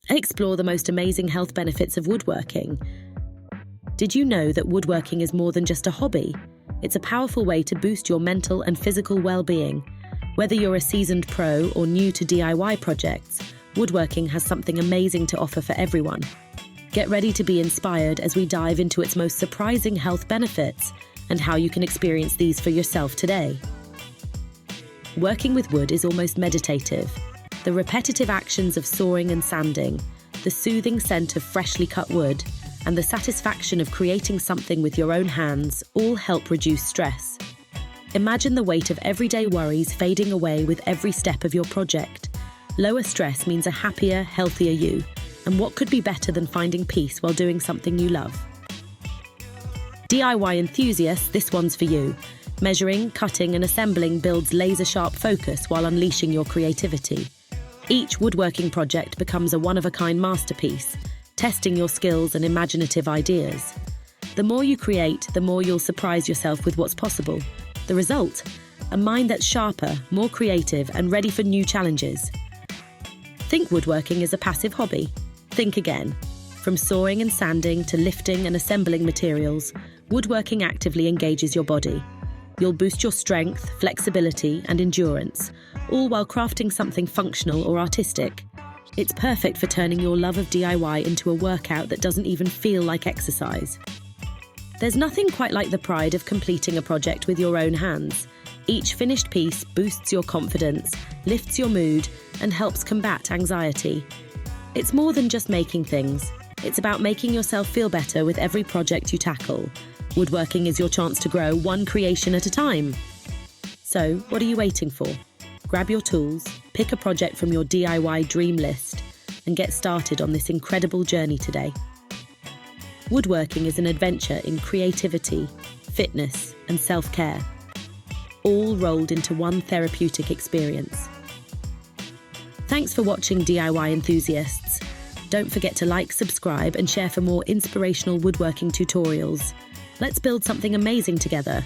and explore the most amazing health benefits of woodworking. Did you know that woodworking is more than just a hobby? It's a powerful way to boost your mental and physical well-being. Whether you're a seasoned pro or new to DIY projects, woodworking has something amazing to offer for everyone. Get ready to be inspired as we dive into its most surprising health benefits and how you can experience these for yourself today. Working with wood is almost meditative. The repetitive actions of sawing and sanding, the soothing scent of freshly cut wood, and the satisfaction of creating something with your own hands all help reduce stress. Imagine the weight of everyday worries fading away with every step of your project. Lower stress means a happier, healthier you, and what could be better than finding peace while doing something you love? DIY enthusiasts, this one's for you. Measuring, cutting, and assembling builds laser-sharp focus while unleashing your creativity. Each woodworking project becomes a one-of-a-kind masterpiece, testing your skills and imaginative ideas. The more you create, the more you'll surprise yourself with what's possible. The result? A mind that's sharper, more creative, and ready for new challenges. Think woodworking is a passive hobby? Think again. From sawing and sanding to lifting and assembling materials, woodworking actively engages your body. You'll boost your strength, flexibility, and endurance, all while crafting something functional or artistic. It's perfect for turning your love of DIY into a workout that doesn't even feel like exercise. There's nothing quite like the pride of completing a project with your own hands. Each finished piece boosts your confidence, lifts your mood, and helps combat anxiety. It's more than just making things. It's about making yourself feel better with every project you tackle. Woodworking is your chance to grow one creation at a time. So, what are you waiting for? Grab your tools, pick a project from your DIY dream list, and get started on this incredible journey today. Woodworking is an adventure in creativity, fitness, and self-care, all rolled into one therapeutic experience. Thanks for watching, DIY enthusiasts. Don't forget to like, subscribe, and share for more inspirational woodworking tutorials. Let's build something amazing together.